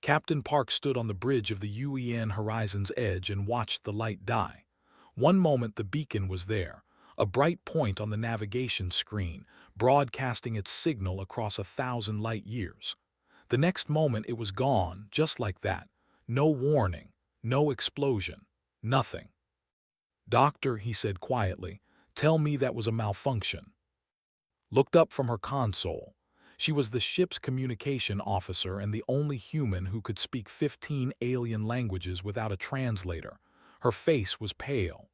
Captain Park stood on the bridge of the UEN horizon's edge and watched the light die. One moment the beacon was there, a bright point on the navigation screen, broadcasting its signal across 1,000 light years. The next moment it was gone, just like that. No warning, no explosion, nothing. "Doctor," he said quietly, "tell me that was a malfunction." Looked up from her console. She was the ship's communication officer and the only human who could speak 15 alien languages without a translator. Her face was pale.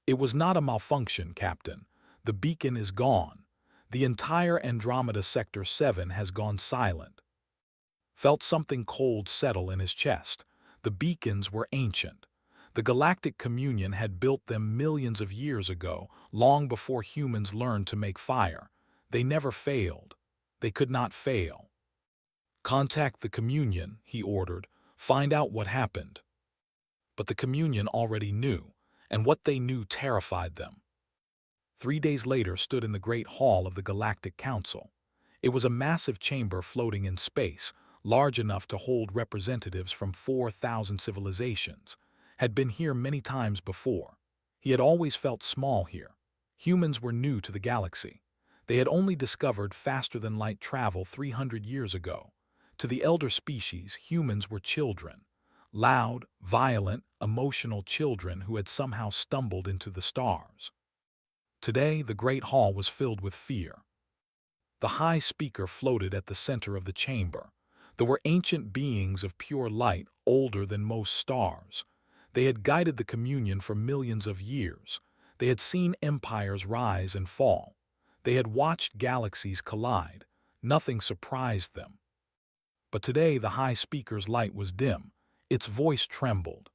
"It was not a malfunction, Captain. The beacon is gone. The entire Andromeda Sector 7 has gone silent." Felt something cold settle in his chest. The beacons were ancient. The Galactic Communion had built them millions of years ago, long before humans learned to make fire. They never failed. They could not fail. "Contact the Communion," he ordered. "Find out what happened." But the Communion already knew, and what they knew terrified them. 3 days later stood in the Great Hall of the Galactic Council. It was a massive chamber floating in space, large enough to hold representatives from 4,000 civilizations. Had been here many times before. He had always felt small here. Humans were new to the galaxy. They had only discovered faster-than-light travel 300 years ago. To the elder species, humans were children. Loud, violent, emotional children who had somehow stumbled into the stars. Today, the Great Hall was filled with fear. The high speaker floated at the center of the chamber. There were ancient beings of pure light, older than most stars. They had guided the Communion for millions of years. They had seen empires rise and fall. They had watched galaxies collide. Nothing surprised them. But today the high speaker's light was dim. Its voice trembled.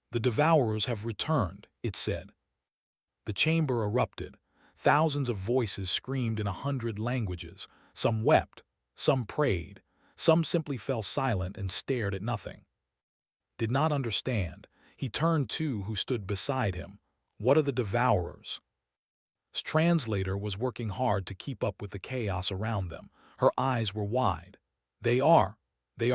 "The Devourers have returned," it said. The chamber erupted. Thousands of voices screamed in 100 languages. Some wept, some prayed, some simply fell silent and stared at nothing. Did not understand. He turned to who stood beside him. "What are the Devourers?" His translator was working hard to keep up with the chaos around them. Her eyes were wide. They are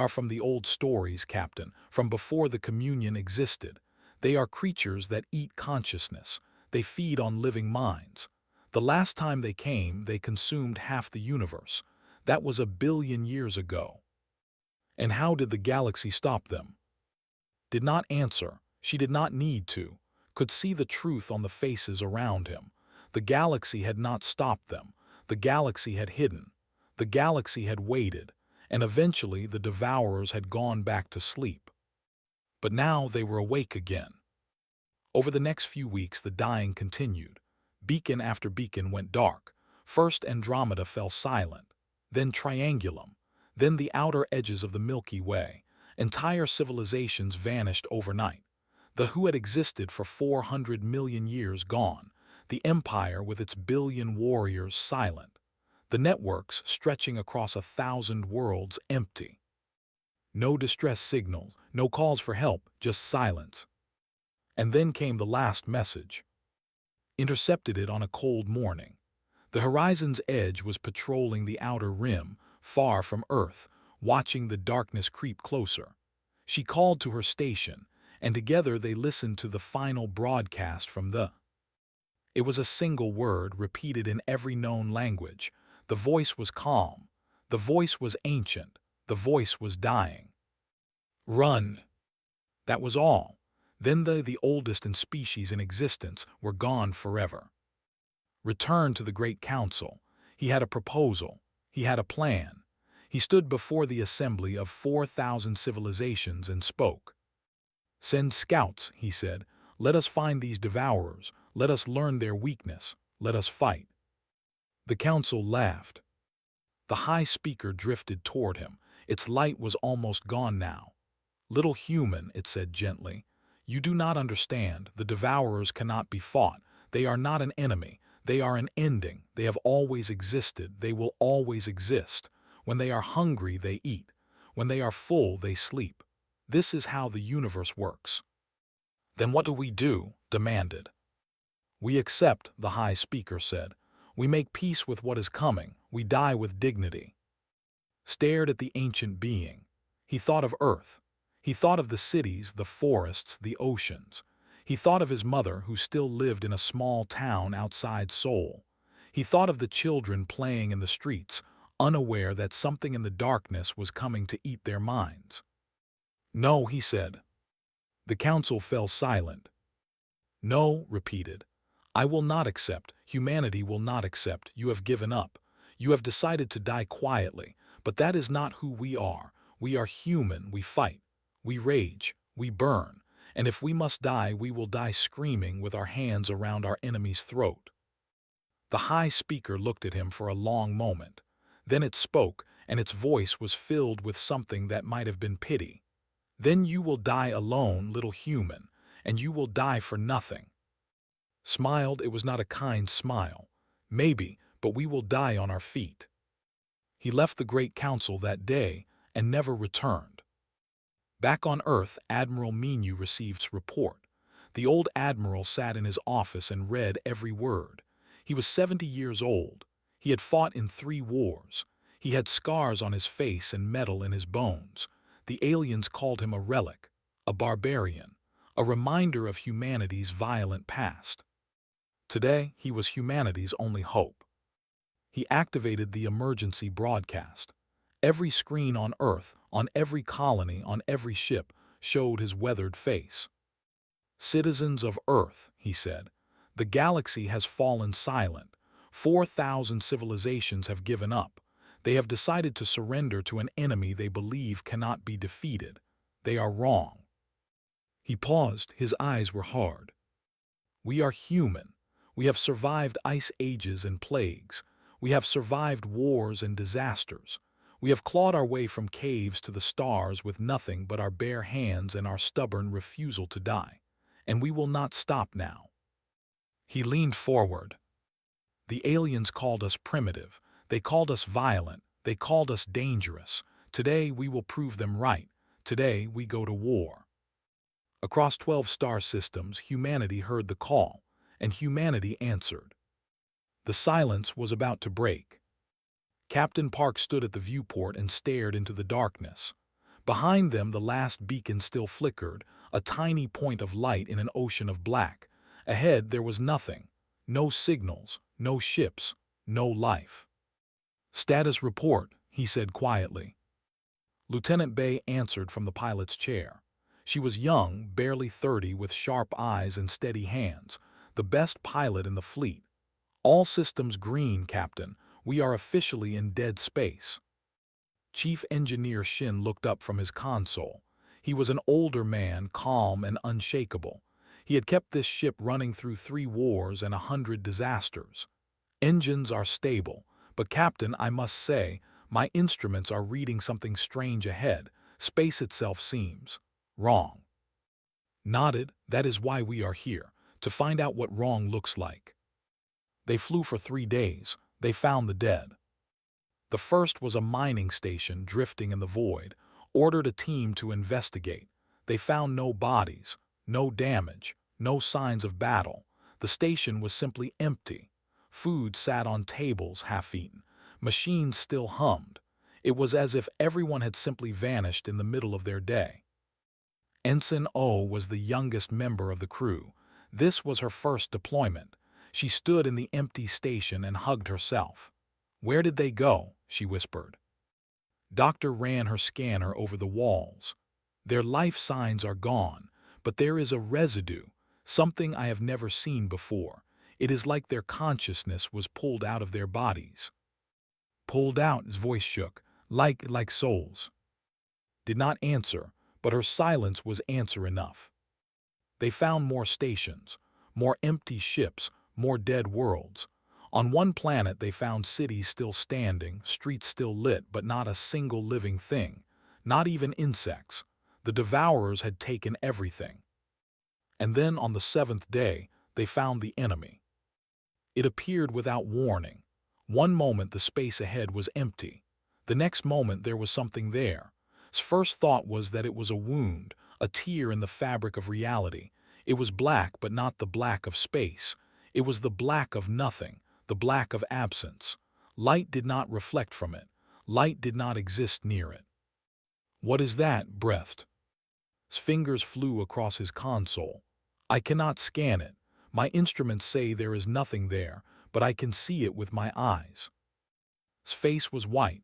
from the old stories, Captain, from before the Communion existed. They are creatures that eat consciousness. They feed on living minds. The last time they came, they consumed half the universe. That was 1 billion years ago. And how did the galaxy stop them? Did not answer. She did not need to. Could see the truth on the faces around him. The galaxy had not stopped them. The galaxy had hidden. The galaxy had waited. And eventually the Devourers had gone back to sleep. But now they were awake again. Over the next few weeks the dying continued. Beacon after beacon went dark. First Andromeda fell silent. Then Triangulum. Then the outer edges of the Milky Way. Entire civilizations vanished overnight. The who had existed for 400 million years gone. The empire with its billion warriors silent. The networks stretching across 1,000 worlds empty. No distress signals, no calls for help, just silence. And then came the last message. Intercepted it on a cold morning. The horizon's edge was patrolling the outer rim, far from Earth, watching the darkness creep closer. She called to her station, and together they listened to the final broadcast from the... It was a single word repeated in every known language. The voice was calm. The voice was ancient. The voice was dying. "Run." That was all. Then the oldest in species in existence were gone forever. Returned to the Great Council. He had a proposal. He had a plan. He stood before the assembly of 4,000 civilizations and spoke. "Send scouts," he said. "Let us find these Devourers. Let us learn their weakness. Let us fight." The council laughed. The high speaker drifted toward him. Its light was almost gone now. "Little human," it said gently, "you do not understand. The Devourers cannot be fought. They are not an enemy. They are an ending. They have always existed. They will always exist. When they are hungry, they eat. When they are full, they sleep. This is how the universe works." "Then what do we do?" demanded. "We accept," the high speaker said. "We make peace with what is coming. We die with dignity." Stared at the ancient being. He thought of Earth. He thought of the cities, the forests, the oceans. He thought of his mother who still lived in a small town outside Seoul. He thought of the children playing in the streets, unaware that something in the darkness was coming to eat their minds. "No," he said. The council fell silent. "No," repeated. "I will not accept. Humanity will not accept. You have given up. You have decided to die quietly, but that is not who we are. We are human. We fight. We rage. We burn. And if we must die, we will die screaming with our hands around our enemy's throat." The high speaker looked at him for a long moment. Then it spoke, and its voice was filled with something that might have been pity. "Then you will die alone, little human, and you will die for nothing." Smiled, it was not a kind smile. "Maybe, but we will die on our feet." He left the Great Council that day and never returned. Back on Earth, Admiral Minu received report. The old admiral sat in his office and read every word. He was 70 years old. He had fought in 3 wars. He had scars on his face and metal in his bones. The aliens called him a relic, a barbarian, a reminder of humanity's violent past. Today, he was humanity's only hope. He activated the emergency broadcast. Every screen on Earth, on every colony, on every ship, showed his weathered face. "Citizens of Earth," he said, "the galaxy has fallen silent. 4,000 civilizations have given up. They have decided to surrender to an enemy they believe cannot be defeated. They are wrong." He paused, his eyes were hard. "We are human. We have survived ice ages and plagues. We have survived wars and disasters. We have clawed our way from caves to the stars with nothing but our bare hands and our stubborn refusal to die. And we will not stop now." He leaned forward. "The aliens called us primitive. They called us violent. They called us dangerous. Today we will prove them right. Today we go to war." Across 12 star systems, humanity heard the call, and humanity answered. The silence was about to break. Captain Park stood at the viewport and stared into the darkness. Behind them, the last beacon still flickered, a tiny point of light in an ocean of black. Ahead, there was nothing. No signals, no ships, no life. "Status report," he said quietly. Lieutenant Bay answered from the pilot's chair. She was young, barely 30, with sharp eyes and steady hands, the best pilot in the fleet. "All systems green, Captain. We are officially in dead space." Chief Engineer Shin looked up from his console. He was an older man, calm and unshakable. He had kept this ship running through 3 wars and 100 disasters. "Engines are stable, but Captain, I must say, my instruments are reading something strange ahead. Space itself seems wrong." Nodded. "That is why we are here, to find out what wrong looks like." They flew for 3 days. They found the dead. The first was a mining station drifting in the void. Ordered a team to investigate. They found no bodies, no damage, no signs of battle. The station was simply empty. Food sat on tables half-eaten. Machines still hummed. It was as if everyone had simply vanished in the middle of their day. Ensign O was the youngest member of the crew. This was her first deployment. She stood in the empty station and hugged herself. "Where did they go?" she whispered. Doctor ran her scanner over the walls. "Their life signs are gone, but there is a residue, something I have never seen before. It is like their consciousness was pulled out of their bodies." "Pulled out," his voice shook, like souls. Did not answer, but her silence was answer enough. They found more stations, more empty ships, more dead worlds. On one planet they found cities still standing, streets still lit, but not a single living thing, not even insects. The devourers had taken everything. And then on the 7th day, they found the enemy. It appeared without warning. One moment the space ahead was empty. The next moment there was something there. His first thought was that it was a wound, a tear in the fabric of reality. It was black, but not the black of space. It was the black of nothing, the black of absence. Light did not reflect from it. Light did not exist near it. "What is that?" breathed. His fingers flew across his console. "I cannot scan it. My instruments say there is nothing there, but I can see it with my eyes." His face was white.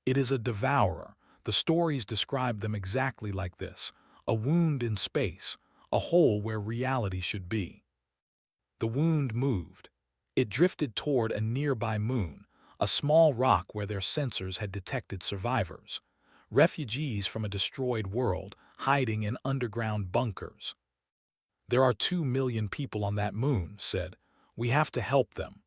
"It is a devourer. The stories describe them exactly like this. A wound in space, a hole where reality should be." The wound moved. It drifted toward a nearby moon, a small rock where their sensors had detected survivors. Refugees from a destroyed world, hiding in underground bunkers. "There are 2 million people on that moon," said. "We have to help them."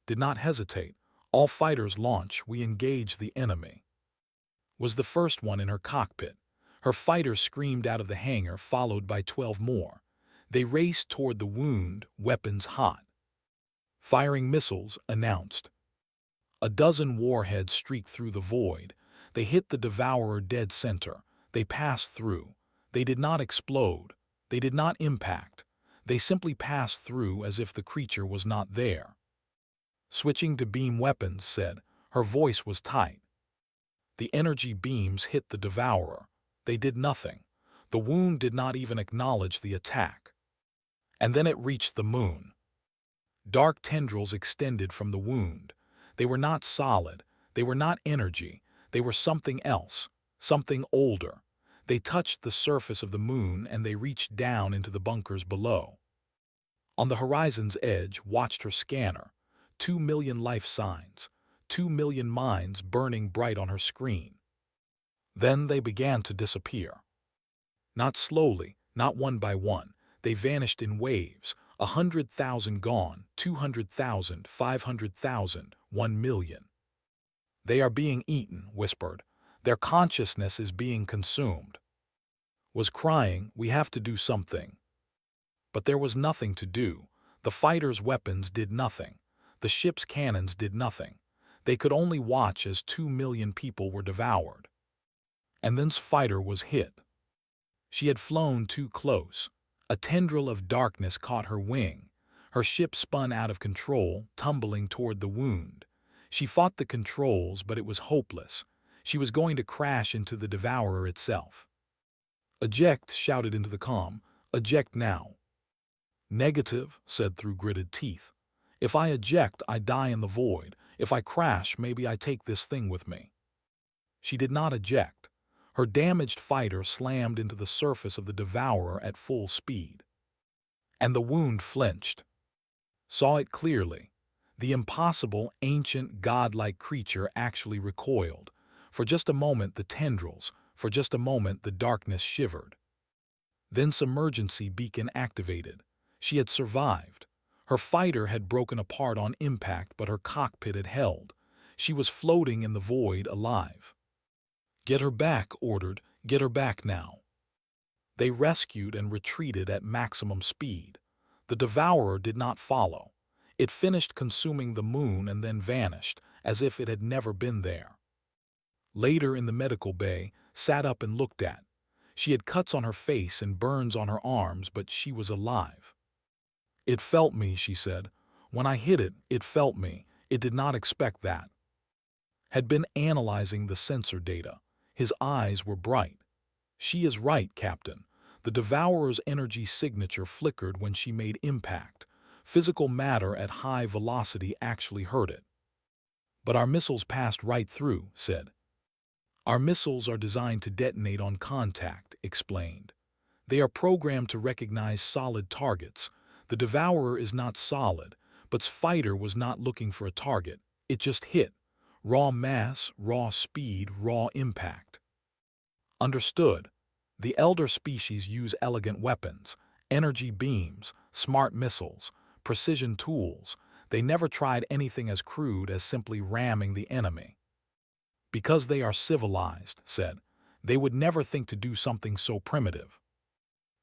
Did not hesitate. "All fighters launch, we engage the enemy." Was the first one in her cockpit. Her fighter screamed out of the hangar, followed by 12 more. They raced toward the wound, weapons hot. "Firing missiles," announced. A dozen warheads streaked through the void. They hit the devourer dead center. They passed through. They did not explode. They did not impact. They simply passed through as if the creature was not there. "Switching to beam weapons," said. Her voice was tight. The energy beams hit the devourer. They did nothing. The wound did not even acknowledge the attack. And then it reached the moon. Dark tendrils extended from the wound. They were not solid. They were not energy. They were something else, something older. They touched the surface of the moon and they reached down into the bunkers below. On the horizon's edge watched her scanner. 2 million life signs. 2 million minds burning bright on her screen. Then they began to disappear. Not slowly, not one by one. They vanished in waves. 100,000 gone, 200,000, 500,000, 1 million. "They are being eaten," whispered. "Their consciousness is being consumed." Was crying, "We have to do something." But there was nothing to do. The fighters' weapons did nothing. The ship's cannons did nothing. They could only watch as 2 million people were devoured. And then's fighter was hit. She had flown too close. A tendril of darkness caught her wing. Her ship spun out of control, tumbling toward the wound. She fought the controls, but it was hopeless. She was going to crash into the devourer itself. "Eject," shouted into the comm. "Eject now." "Negative," said through gritted teeth. "If I eject, I die in the void. If I crash, maybe I take this thing with me." She did not eject. Her damaged fighter slammed into the surface of the devourer at full speed. And the wound flinched. Saw it clearly. The impossible, ancient, godlike creature actually recoiled. For just a moment the tendrils, for just a moment the darkness shivered. Then's emergency beacon activated. She had survived. Her fighter had broken apart on impact, but her cockpit had held. She was floating in the void, alive. "Get her back," ordered. "Get her back now." They rescued and retreated at maximum speed. The devourer did not follow. It finished consuming the moon and then vanished, as if it had never been there. Later in the medical bay, sat up and looked at. She had cuts on her face and burns on her arms, but she was alive. "It felt me," she said. "When I hit it, it felt me. It did not expect that." Had been analyzing the sensor data. His eyes were bright. "She is right, Captain. The devourer's energy signature flickered when she made impact. Physical matter at high velocity actually hurt it." "But our missiles passed right through," said. "Our missiles are designed to detonate on contact," explained. "They are programmed to recognize solid targets. The devourer is not solid, but's fighter was not looking for a target. It just hit. Raw mass, raw speed, raw impact." "Understood. The elder species use elegant weapons, energy beams, smart missiles, precision tools. They never tried anything as crude as simply ramming the enemy." "Because they are civilized," said. "They would never think to do something so primitive."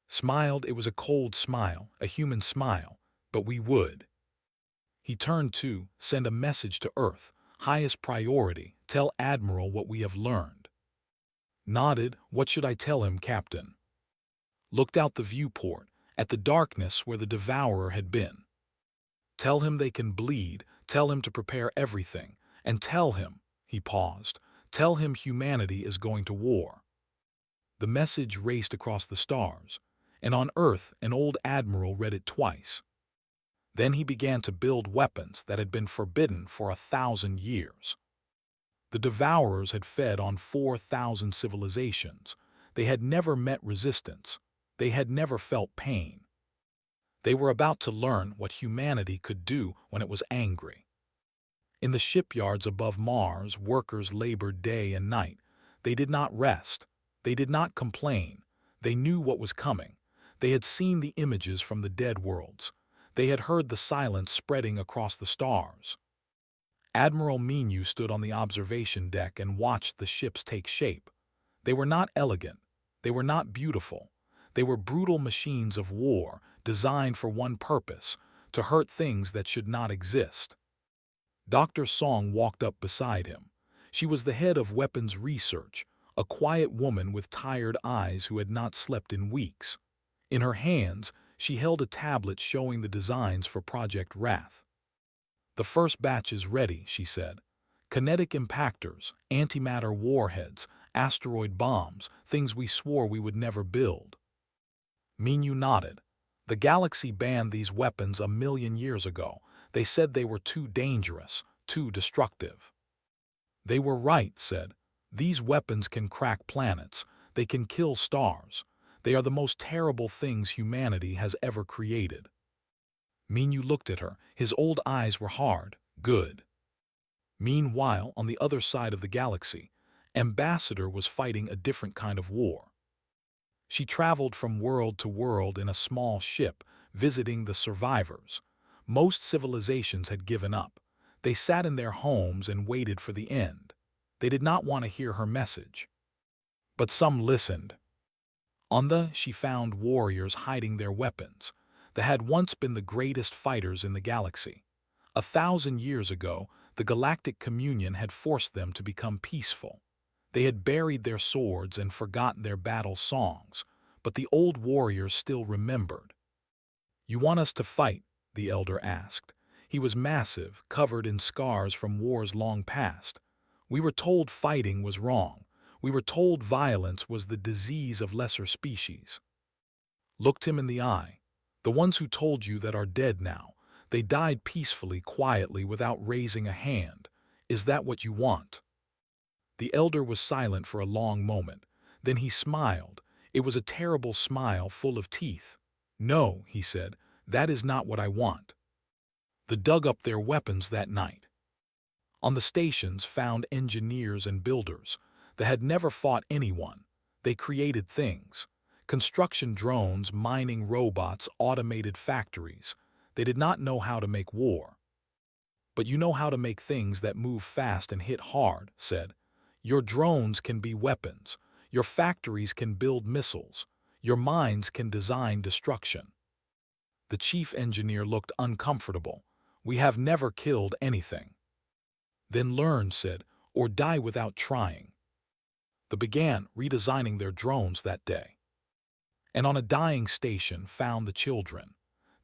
Smiled. It was a cold smile, a human smile. "But we would." He turned to send a message to Earth. "Highest priority. Tell Admiral what we have learned." Nodded. "What should I tell him, Captain?" Looked out the viewport, at the darkness where the devourer had been. "Tell him they can bleed. Tell him to prepare everything. And tell him," he paused, "tell him humanity is going to war." The message raced across the stars, and on Earth an old admiral read it twice. Then he began to build weapons that had been forbidden for 1,000 years. The Devourers had fed on 4,000 civilizations. They had never met resistance. They had never felt pain. They were about to learn what humanity could do when it was angry. In the shipyards above Mars, workers labored day and night. They did not rest. They did not complain. They knew what was coming. They had seen the images from the dead worlds. They had heard the silence spreading across the stars. Admiral Menu stood on the observation deck and watched the ships take shape. They were not elegant. They were not beautiful. They were brutal machines of war, designed for one purpose, to hurt things that should not exist. Dr. Song walked up beside him. She was the head of weapons research, a quiet woman with tired eyes who had not slept in weeks. In her hands, she held a tablet showing the designs for Project Wrath. "The first batch is ready," she said. "Kinetic impactors, antimatter warheads, asteroid bombs, things we swore we would never build." Minu nodded. "The Galaxy banned these weapons 1,000,000 years ago. They said they were too dangerous, too destructive." "They were right," said. "These weapons can crack planets. They can kill stars. They are the most terrible things humanity has ever created." Minu looked at her. His old eyes were hard. "Good." Meanwhile, on the other side of the galaxy, Ambassador was fighting a different kind of war. She traveled from world to world in a small ship, visiting the survivors. Most civilizations had given up. They sat in their homes and waited for the end. They did not want to hear her message. But some listened. She found warriors hiding their weapons that had once been the greatest fighters in the galaxy. 1,000 years ago, the Galactic Communion had forced them to become peaceful. They had buried their swords and forgotten their battle songs, but the old warriors still remembered. "You want us to fight?" the elder asked. He was massive, covered in scars from wars long past. "We were told fighting was wrong. We were told violence was the disease of lesser species." Looked him in the eye. "The ones who told you that are dead now. They died peacefully, quietly, without raising a hand. Is that what you want?" The elder was silent for a long moment. Then he smiled. It was a terrible smile full of teeth. "No," he said, "that is not what I want." They dug up their weapons that night. On the stations found engineers and builders. They had never fought anyone. They created things. Construction drones, mining robots, automated factories. They did not know how to make war. "But you know how to make things that move fast and hit hard," said. "Your drones can be weapons. Your factories can build missiles. Your minds can design destruction." The chief engineer looked uncomfortable. "We have never killed anything." "Then learn," said, "or die without trying." They began redesigning their drones that day. And on a dying station found the children.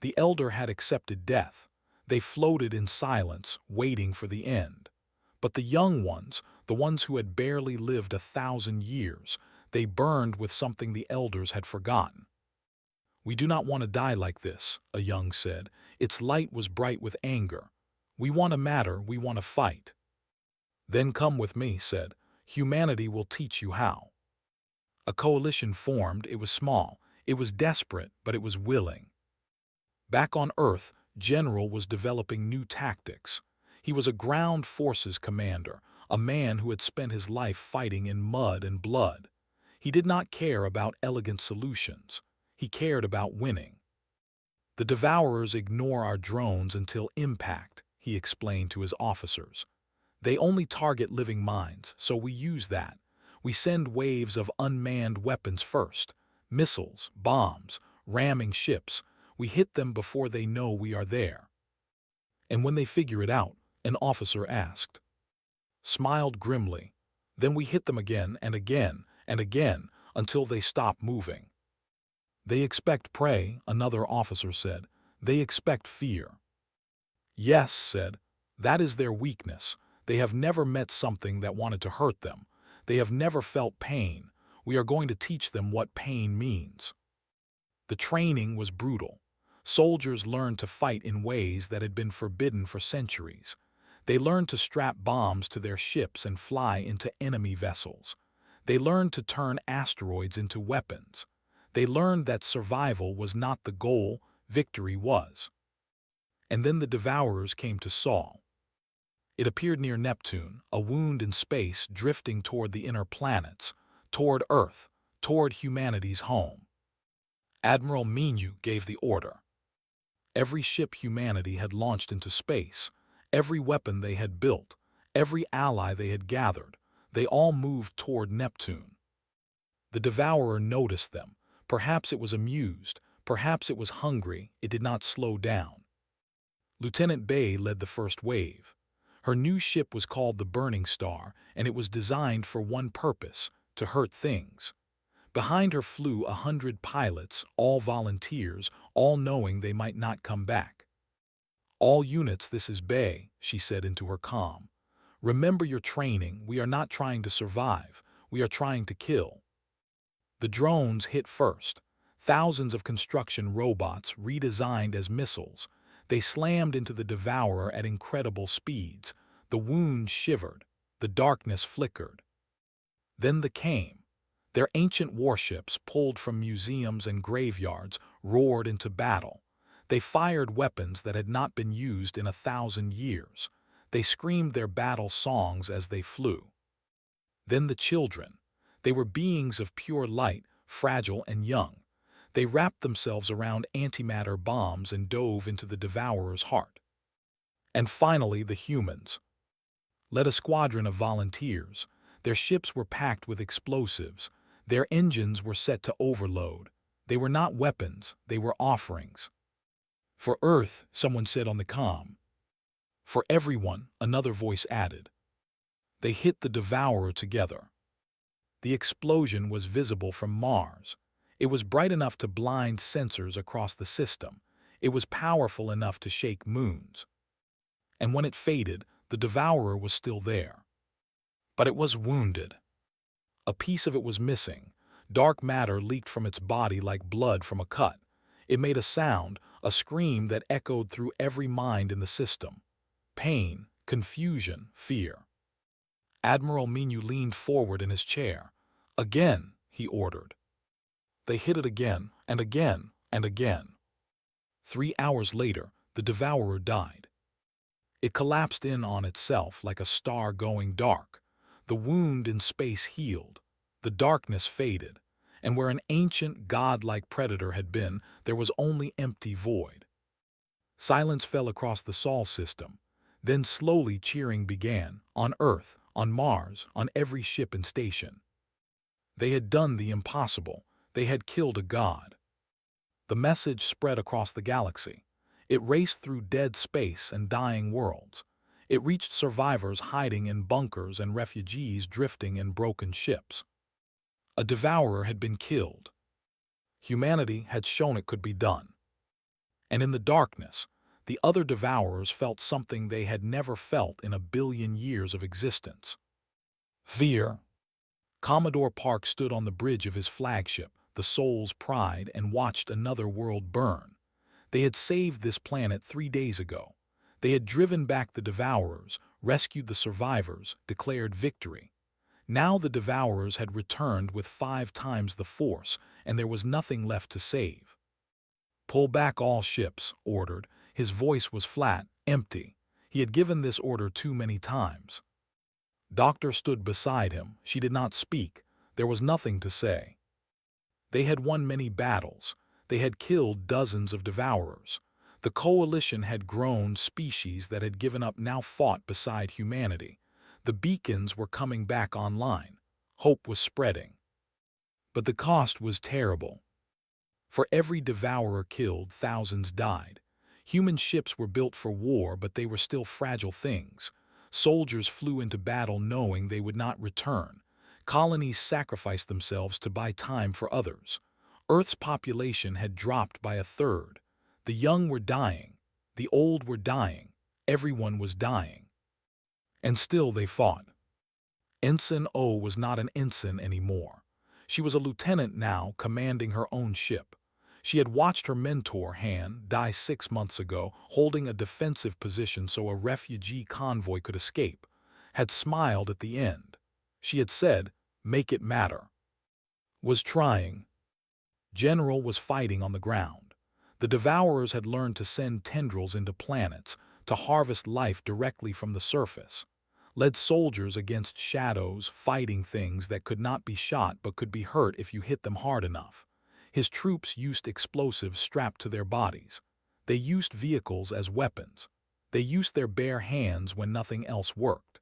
The elder had accepted death. They floated in silence, waiting for the end. But the young ones, the ones who had barely lived 1,000 years, they burned with something the elders had forgotten. "We do not want to die like this," a young said. Its light was bright with anger. "We want to matter, we want to fight." "Then come with me," said. "Humanity will teach you how." A coalition formed. It was small. It was desperate, but it was willing. Back on Earth, General was developing new tactics. He was a ground forces commander, a man who had spent his life fighting in mud and blood. He did not care about elegant solutions. He cared about winning. "The Devourers ignore our drones until impact," he explained to his officers. "They only target living minds, so we use that. We send waves of unmanned weapons first, missiles, bombs, ramming ships. We hit them before they know we are there." "And when they figure it out?" an officer asked. Smiled grimly. "Then we hit them again and again and again until they stop moving." "They expect prey," another officer said. "They expect fear." "Yes," said. "That is their weakness. They have never met something that wanted to hurt them. They have never felt pain. We are going to teach them what pain means. The training was brutal. Soldiers learned to fight in ways that had been forbidden for centuries. They learned to strap bombs to their ships and fly into enemy vessels. They learned to turn asteroids into weapons. They learned that survival was not the goal, victory was. And then the Devourers came to Saul. It appeared near Neptune, a wound in space drifting toward the inner planets, toward Earth, toward humanity's home. Admiral Menu gave the order. Every ship humanity had launched into space, every weapon they had built, every ally they had gathered, they all moved toward Neptune. The Devourer noticed them. Perhaps it was amused, perhaps it was hungry, it did not slow down. Lieutenant Bay led the first wave. Her new ship was called the Burning Star, and it was designed for one purpose, to hurt things. Behind her flew 100 pilots, all volunteers, all knowing they might not come back. "All units, this is Bay," she said into her comm. "Remember your training, we are not trying to survive, we are trying to kill." The drones hit first. Thousands of construction robots redesigned as missiles. They slammed into the Devourer at incredible speeds. The wound shivered. The darkness flickered. Then the came. Their ancient warships, pulled from museums and graveyards, roared into battle. They fired weapons that had not been used in 1,000 years. They screamed their battle songs as they flew. Then the children. They were beings of pure light, fragile and young. They wrapped themselves around antimatter bombs and dove into the Devourer's heart. And finally the humans. Led a squadron of volunteers. Their ships were packed with explosives. Their engines were set to overload. They were not weapons, they were offerings. "For Earth," someone said on the comm. "For everyone," another voice added. They hit the Devourer together. The explosion was visible from Mars. It was bright enough to blind sensors across the system. It was powerful enough to shake moons. And when it faded, the Devourer was still there. But it was wounded. A piece of it was missing. Dark matter leaked from its body like blood from a cut. It made a sound, a scream that echoed through every mind in the system. Pain, confusion, fear. Admiral Menu leaned forward in his chair. "Again," he ordered. They hit it again, and again, and again. 3 hours later, the Devourer died. It collapsed in on itself like a star going dark. The wound in space healed. The darkness faded. And where an ancient, godlike predator had been, there was only empty void. Silence fell across the Sol system. Then slowly cheering began, on Earth, on Mars, on every ship and station. They had done the impossible. They had killed a god. The message spread across the galaxy. It raced through dead space and dying worlds. It reached survivors hiding in bunkers and refugees drifting in broken ships. A Devourer had been killed. Humanity had shown it could be done. And in the darkness, the other Devourers felt something they had never felt in 1 billion years of existence. Fear. Commodore Park stood on the bridge of his flagship, the Soul's Pride, and watched another world burn. They had saved this planet 3 days ago. They had driven back the Devourers, rescued the survivors, declared victory. Now the Devourers had returned with 5 times the force, and there was nothing left to save. "Pull back all ships," ordered. His voice was flat, empty. He had given this order too many times. Doctor stood beside him. She did not speak. There was nothing to say. They had won many battles. They had killed dozens of Devourers. The coalition had grown. Species that had given up now fought beside humanity. The beacons were coming back online. Hope was spreading. But the cost was terrible. For every Devourer killed, thousands died. Human ships were built for war, but they were still fragile things. Soldiers flew into battle knowing they would not return. Colonies sacrificed themselves to buy time for others. Earth's population had dropped by 1/3. The young were dying. The old were dying. Everyone was dying. And still they fought. Ensign O was not an ensign anymore. She was a lieutenant now, commanding her own ship. She had watched her mentor, Han, die 6 months ago, holding a defensive position so a refugee convoy could escape, had smiled at the end. She had said, "Make it matter." Was trying. General was fighting on the ground. The Devourers had learned to send tendrils into planets, to harvest life directly from the surface. Led soldiers against shadows, fighting things that could not be shot but could be hurt if you hit them hard enough. His troops used explosives strapped to their bodies. They used vehicles as weapons. They used their bare hands when nothing else worked.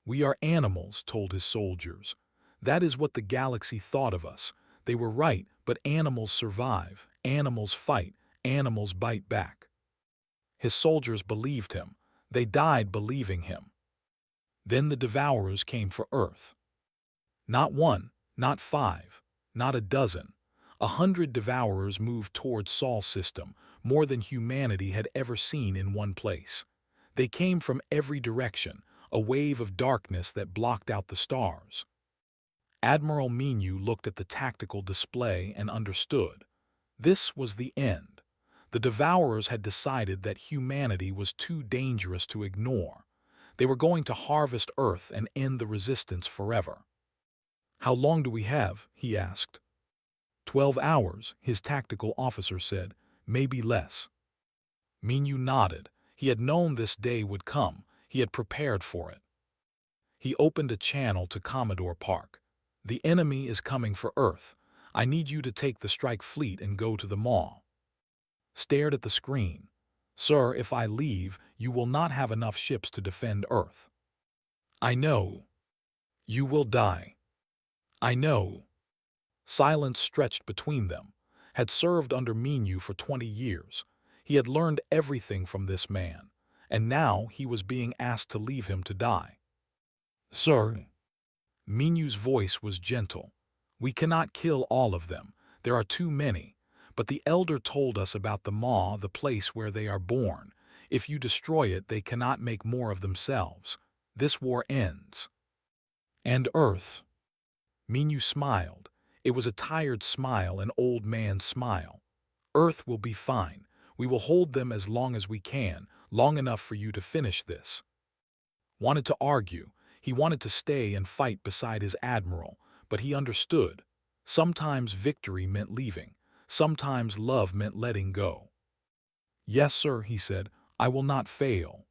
"We are animals," told his soldiers. "That is what the galaxy thought of us." They were right, but animals survive, animals fight, animals bite back. His soldiers believed him. They died believing him. Then the Devourers came for Earth. Not one, not five, not a dozen. 100 Devourers moved toward Sol's system, more than humanity had ever seen in one place. They came from every direction, a wave of darkness that blocked out the stars. Admiral Minu looked at the tactical display and understood. This was the end. The Devourers had decided that humanity was too dangerous to ignore. They were going to harvest Earth and end the resistance forever. "How long do we have?" he asked. 12 hours, his tactical officer said, "maybe less." Minu nodded. He had known this day would come. He had prepared for it. He opened a channel to Commodore Park. "The enemy is coming for Earth. I need you to take the strike fleet and go to the mall." Stared at the screen. "Sir, if I leave, you will not have enough ships to defend Earth." "I know. You will die." "I know." Silence stretched between them. Had served under Minu for 20 years. He had learned everything from this man, and now he was being asked to leave him to die. "Sir." Minu's voice was gentle. "We cannot kill all of them. There are too many. But the Elder told us about the Maw, the place where they are born. If you destroy it, they cannot make more of themselves. This war ends." "And Earth." Minu smiled. It was a tired smile, an old man's smile. "Earth will be fine. We will hold them as long as we can, long enough for you to finish this." Wanted to argue. He wanted to stay and fight beside his admiral, but he understood. Sometimes victory meant leaving. Sometimes love meant letting go. "Yes, sir," he said. "I will not fail."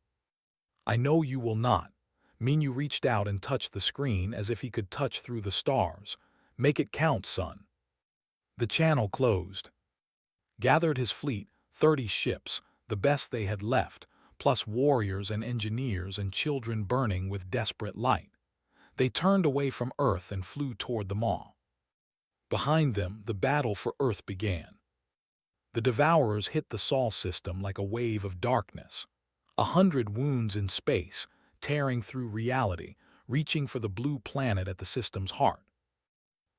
"I know you will not." Minu reached out and touched the screen as if he could touch through the stars. "Make it count, son." The channel closed. Gathered his fleet, 30 ships, the best they had left, plus warriors and engineers and children burning with desperate light. They turned away from Earth and flew toward the Maw. Behind them, the battle for Earth began. The Devourers hit the Sol system like a wave of darkness. 100 wounds in space, tearing through reality, reaching for the blue planet at the system's heart.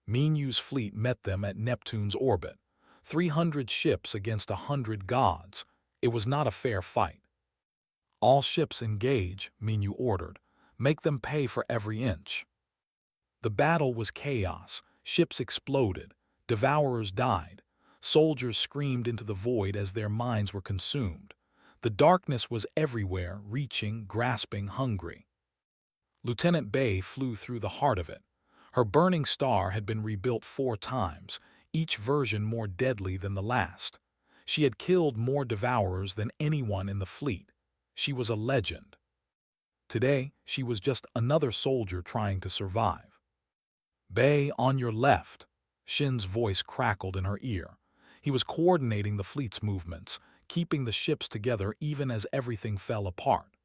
Minu's fleet met them at Neptune's orbit. 300 ships against 100 gods. It was not a fair fight. "All ships engage," Minu ordered. "Make them pay for every inch." The battle was chaos. Ships exploded. Devourers died. Soldiers screamed into the void as their minds were consumed. The darkness was everywhere, reaching, grasping, hungry. Lieutenant Bay flew through the heart of it. Her burning star had been rebuilt 4 times, each version more deadly than the last. She had killed more Devourers than anyone in the fleet. She was a legend. Today, she was just another soldier trying to survive. "Bay, on your left." Shin's voice crackled in her ear. He was coordinating the fleet's movements, keeping the ships together even as everything fell apart.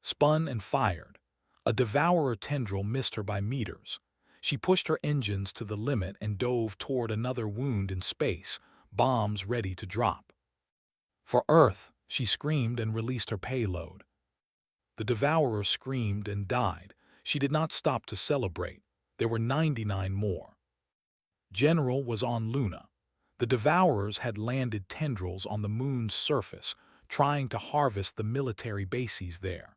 Spun and fired. A Devourer tendril missed her by meters. She pushed her engines to the limit and dove toward another wound in space, bombs ready to drop. "For Earth," she screamed and released her payload. The Devourer screamed and died. She did not stop to celebrate. There were 99 more. General was on Luna. The Devourers had landed tendrils on the moon's surface, trying to harvest the military bases there.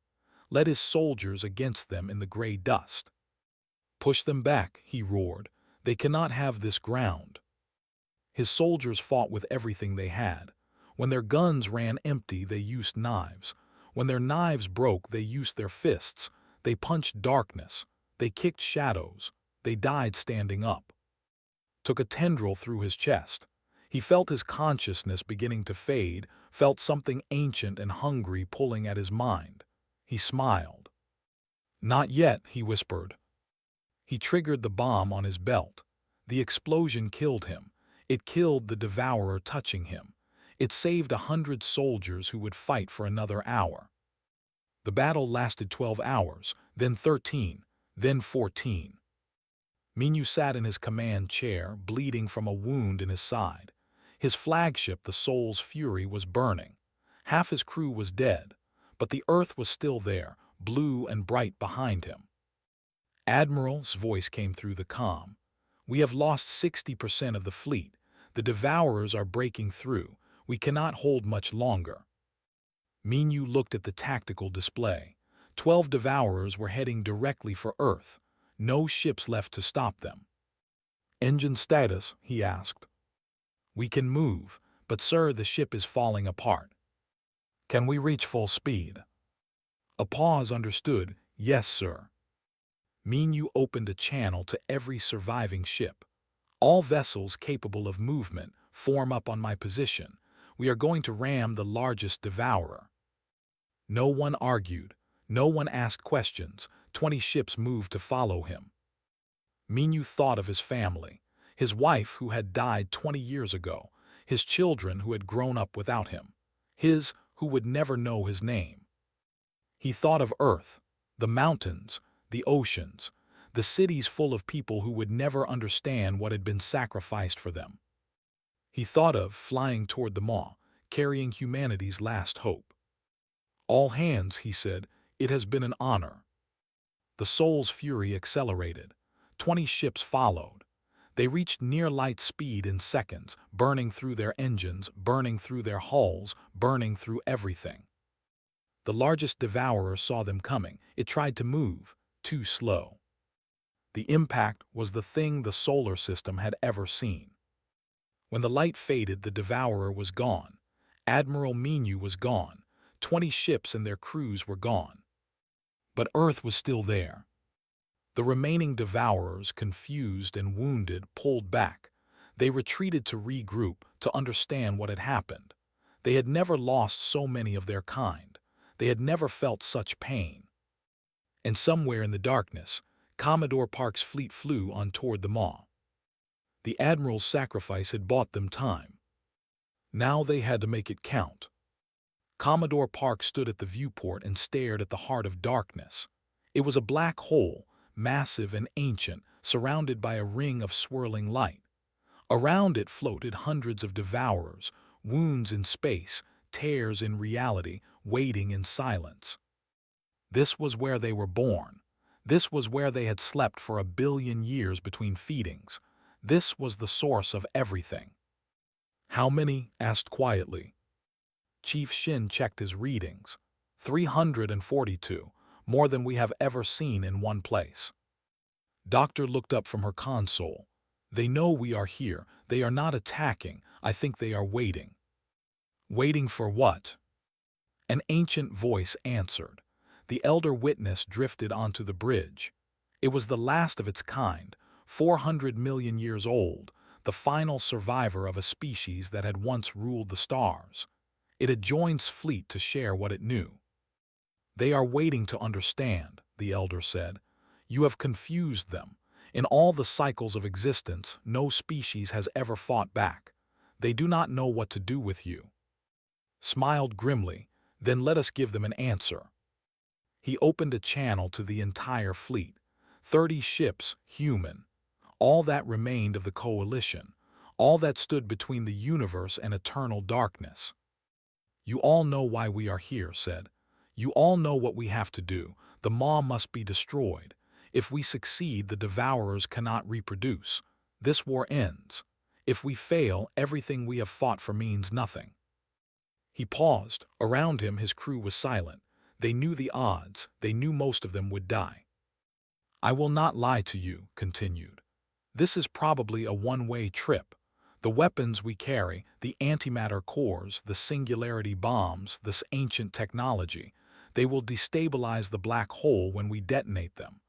Led his soldiers against them in the gray dust. "Push them back," he roared. They cannot have this ground. His soldiers fought with everything they had. When their guns ran empty, they used knives. When their knives broke, they used their fists. They punched darkness. They kicked shadows. They died standing up. Took a tendril through his chest. He felt his consciousness beginning to fade, felt something ancient and hungry pulling at his mind. He smiled. "Not yet," he whispered. He triggered the bomb on his belt. The explosion killed him. It killed the devourer touching him. It saved 100 soldiers who would fight for another hour. The battle lasted 12 hours, then 13, then 14. Minyu sat in his command chair, bleeding from a wound in his side. His flagship, the Soul's Fury, was burning. Half his crew was dead, but the Earth was still there, blue and bright behind him. "Admiral's voice came through the comm. "We have lost 60% of the fleet. The devourers are breaking through. We cannot hold much longer." Minyu looked at the tactical display. 12 devourers were heading directly for Earth. No ships left to stop them. "Engine status?" he asked. "We can move, but sir, the ship is falling apart." "Can we reach full speed?" A pause. "Understood. Yes, sir." Minyu opened a channel to every surviving ship. "All vessels capable of movement, form up on my position. We are going to ram the largest devourer." No one argued. No one asked questions. 20 ships moved to follow him. Minyu thought of his family, his wife who had died 20 years ago, his children who had grown up without him, his who would never know his name. He thought of Earth, the mountains, the oceans, the cities full of people who would never understand what had been sacrificed for them. He thought of flying toward the maw, carrying humanity's last hope. "All hands," he said, "it has been an honor." The Soul's Fury accelerated. 20 ships followed. They reached near light speed in seconds, burning through their engines, burning through their hulls, burning through everything. The largest devourer saw them coming. It tried to move, too slow. The impact was the thing the solar system had ever seen. When the light faded, the devourer was gone. Admiral Minyu was gone. 20 ships and their crews were gone. But Earth was still there. The remaining devourers, confused and wounded, pulled back. They retreated to regroup, to understand what had happened. They had never lost so many of their kind. They had never felt such pain. And somewhere in the darkness, Commodore Park's fleet flew on toward the maw. The Admiral's sacrifice had bought them time. Now they had to make it count. Commodore Park stood at the viewport and stared at the heart of darkness. It was a black hole, massive and ancient, surrounded by a ring of swirling light. Around it floated hundreds of devourers, wounds in space, tears in reality, waiting in silence. This was where they were born. This was where they had slept for 1 billion years between feedings. This was the source of everything. "How many?" asked quietly. Chief Shin checked his readings. 342, more than we have ever seen in one place. Doctor looked up from her console. "They know we are here. They are not attacking. I think they are waiting." "Waiting for what?" An ancient voice answered. The elder witness drifted onto the bridge. It was the last of its kind, 400 million years old, the final survivor of a species that had once ruled the stars. It had joined fleet to share what it knew. "They are waiting to understand," the elder said. "You have confused them. In all the cycles of existence, no species has ever fought back. They do not know what to do with you." Smiled grimly. "Then let us give them an answer." He opened a channel to the entire fleet. 30 ships, human. All that remained of the coalition. All that stood between the universe and eternal darkness. "You all know why we are here," said. "You all know what we have to do. The maw must be destroyed. If we succeed, the devourers cannot reproduce. This war ends. If we fail, everything we have fought for means nothing." He paused. Around him, his crew was silent. They knew the odds. They knew most of them would die. "I will not lie to you," continued. This is probably a one-way trip. The weapons we carry, the antimatter cores, the singularity bombs, this ancient technology, they will destabilize the black hole when we detonate them.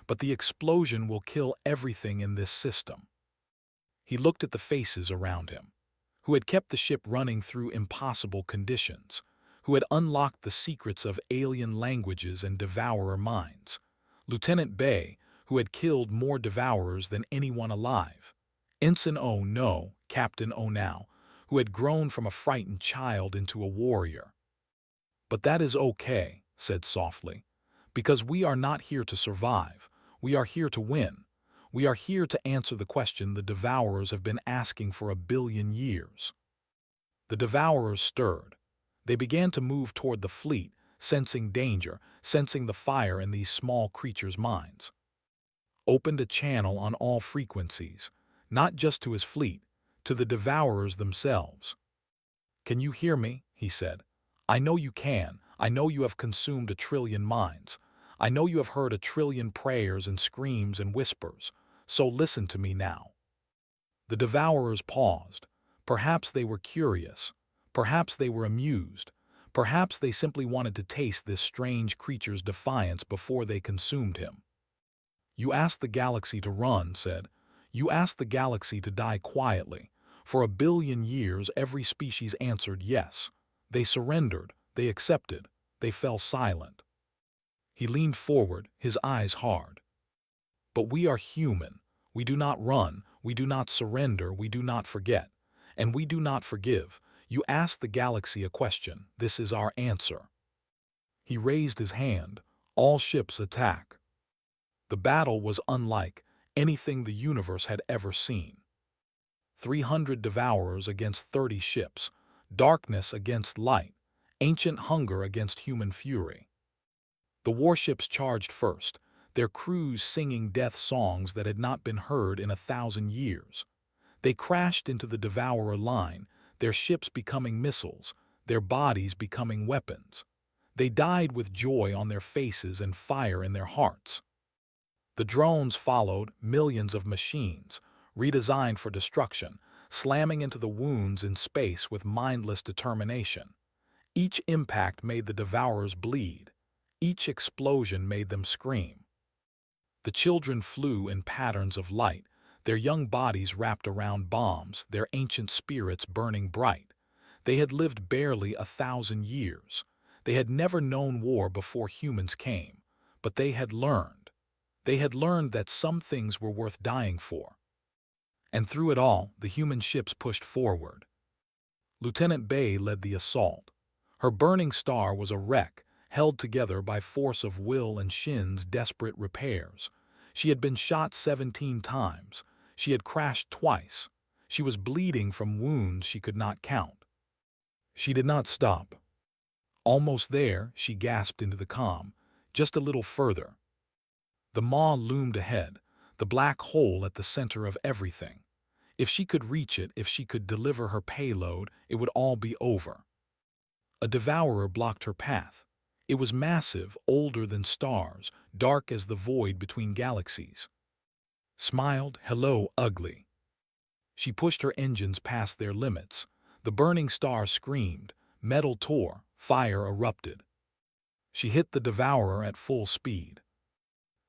But the explosion will kill everything in this system. He looked at the faces around him, who had kept the ship running through impossible conditions, who had unlocked the secrets of alien languages and devourer minds. Lieutenant Bay, who had killed more devourers than anyone alive. Ensign O No, Captain O Now, who had grown from a frightened child into a warrior. "But that is okay," said softly, "because we are not here to survive. We are here to win. We are here to answer the question the devourers have been asking for 1 billion years." The devourers stirred. They began to move toward the fleet, sensing danger, sensing the fire in these small creatures' minds. Opened a channel on all frequencies, not just to his fleet, to the devourers themselves. "Can you hear me?" he said. "I know you can. I know you have consumed 1 trillion minds. I know you have heard 1 trillion prayers and screams and whispers. So listen to me now." The devourers paused. Perhaps they were curious. Perhaps they were amused. Perhaps they simply wanted to taste this strange creature's defiance before they consumed him. "You asked the galaxy to run," said. "You asked the galaxy to die quietly. For 1 billion years every species answered yes. They surrendered, they accepted, they fell silent." He leaned forward, his eyes hard. "But we are human. We do not run, we do not surrender, we do not forget. And we do not forgive. You asked the galaxy a question. This is our answer." He raised his hand. "All ships attack." The battle was unlike anything the universe had ever seen. 300 devourers against 30 ships, darkness against light, ancient hunger against human fury. The warships charged first, their crews singing death songs that had not been heard in 1,000 years. They crashed into the devourer line, their ships becoming missiles, their bodies becoming weapons. They died with joy on their faces and fire in their hearts. The drones followed, millions of machines, redesigned for destruction, slamming into the wounds in space with mindless determination. Each impact made the devourers bleed. Each explosion made them scream. The children flew in patterns of light, their young bodies wrapped around bombs, their ancient spirits burning bright. They had lived barely 1,000 years. They had never known war before humans came, but they had learned. They had learned that some things were worth dying for. And through it all, the human ships pushed forward. Lieutenant Bay led the assault. Her burning star was a wreck, held together by force of will and Shin's desperate repairs. She had been shot 17 times. She had crashed twice. She was bleeding from wounds she could not count. She did not stop. Almost there, she gasped into the calm. Just a little further. The maw loomed ahead, the black hole at the center of everything. If she could reach it, if she could deliver her payload, it would all be over. A devourer blocked her path. It was massive, older than stars, dark as the void between galaxies. Smiled, "Hello, ugly." She pushed her engines past their limits. The burning star screamed, metal tore, fire erupted. She hit the devourer at full speed.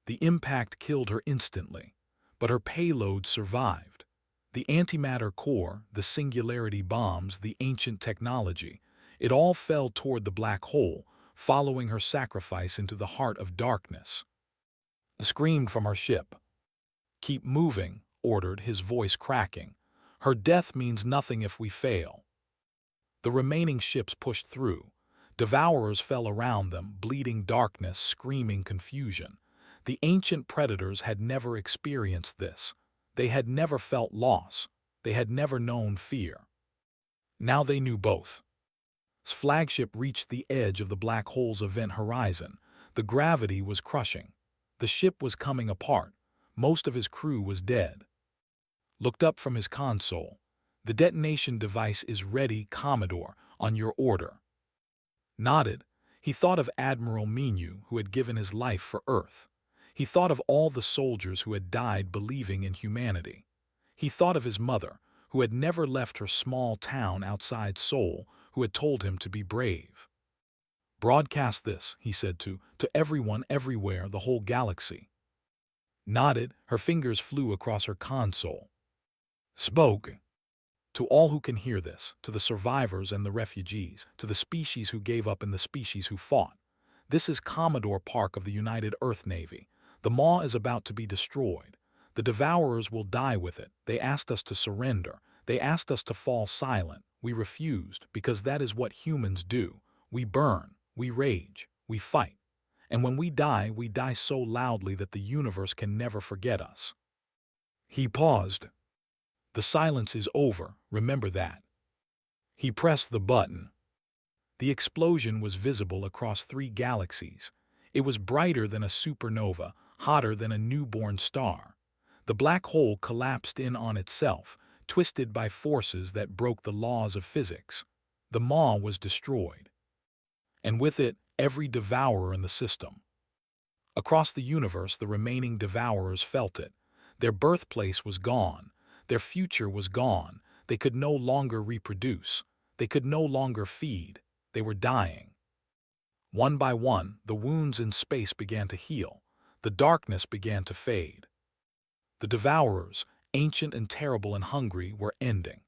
The impact killed her instantly, but her payload survived. The antimatter core, the singularity bombs, the ancient technology, it all fell toward the black hole, following her sacrifice into the heart of darkness. Screamed from her ship. "Keep moving," ordered, his voice cracking. "Her death means nothing if we fail." The remaining ships pushed through. Devourers fell around them, bleeding darkness, screaming confusion. The ancient predators had never experienced this. They had never felt loss. They had never known fear. Now they knew both. As flagship reached the edge of the black hole's event horizon, the gravity was crushing. The ship was coming apart. Most of his crew was dead. Looked up from his console. "The detonation device is ready, Commodore, on your order." Nodded. He thought of Admiral Menu, who had given his life for Earth. He thought of all the soldiers who had died believing in humanity. He thought of his mother, who had never left her small town outside Seoul, who had told him to be brave. "Broadcast this," he said to everyone everywhere, the whole galaxy. Nodded, her fingers flew across her console. Spoke. "To all who can hear this, to the survivors and the refugees, to the species who gave up and the species who fought. This is Commodore Park of the United Earth Navy. The Maw is about to be destroyed. The Devourers will die with it. They asked us to surrender. They asked us to fall silent. We refused, because that is what humans do. We burn, we rage, we fight. And when we die so loudly that the universe can never forget us." He paused. "The silence is over, remember that." He pressed the button. The explosion was visible across 3 galaxies. It was brighter than a supernova, hotter than a newborn star. The black hole collapsed in on itself, twisted by forces that broke the laws of physics. The Maw was destroyed. And with it, every devourer in the system. Across the universe, the remaining devourers felt it. Their birthplace was gone. Their future was gone. They could no longer reproduce. They could no longer feed. They were dying. One by one, the wounds in space began to heal. The darkness began to fade. The devourers, ancient and terrible and hungry, were ending.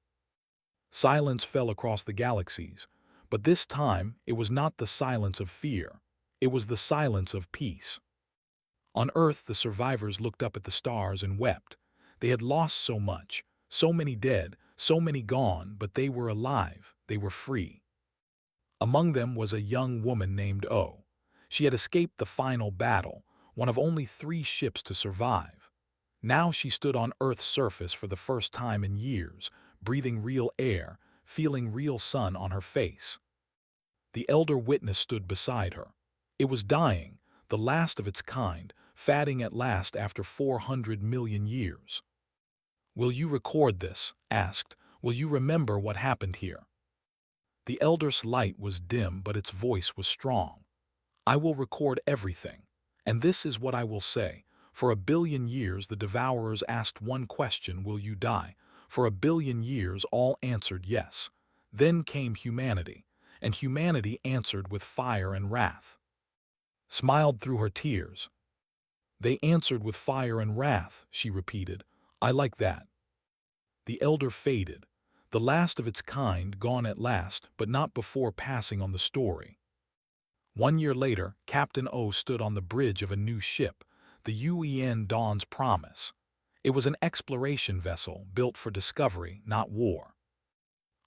Silence fell across the galaxies, but this time it was not the silence of fear. It was the silence of peace. On Earth, the survivors looked up at the stars and wept. They had lost so much, so many dead, so many gone, but they were alive, they were free. Among them was a young woman named O. She had escaped the final battle, one of only 3 ships to survive. Now she stood on Earth's surface for the first time in years, breathing real air, feeling real sun on her face. The elder witness stood beside her. It was dying, the last of its kind, fatting at last after 400 million years. "Will you record this?" asked. "Will you remember what happened here?" The elder's light was dim, but its voice was strong. "I will record everything. And this is what I will say. For 1 billion years the devourers asked one question, will you die? For 1 billion years all answered yes. Then came humanity, and humanity answered with fire and wrath." Smiled through her tears. "They answered with fire and wrath," she repeated. "I like that." The elder faded. The last of its kind gone at last, but not before passing on the story. 1 year later, Captain O stood on the bridge of a new ship, the UN Dawn's Promise. It was an exploration vessel built for discovery, not war.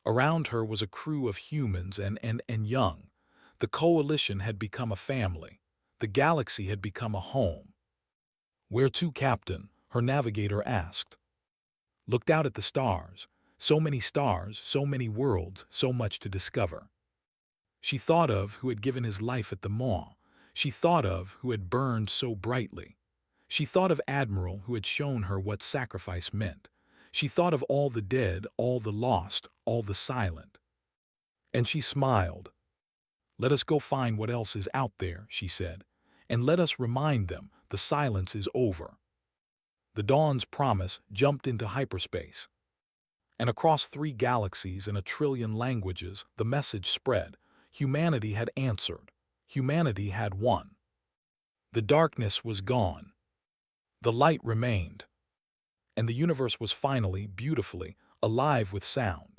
Around her was a crew of humans and young. The coalition had become a family. The galaxy had become a home. "Where to, Captain?" her navigator asked. Looked out at the stars. So many stars, so many worlds, so much to discover. She thought of who had given his life at the Maw. She thought of who had burned so brightly. She thought of Admiral who had shown her what sacrifice meant. She thought of all the dead, all the lost, all the silent. And she smiled. "Let us go find what else is out there," she said, "and let us remind them the silence is over." The Dawn's Promise jumped into hyperspace. And across 3 galaxies and 1 trillion languages, the message spread. Humanity had answered. Humanity had won. The darkness was gone. The light remained. And the universe was finally, beautifully, alive with sound.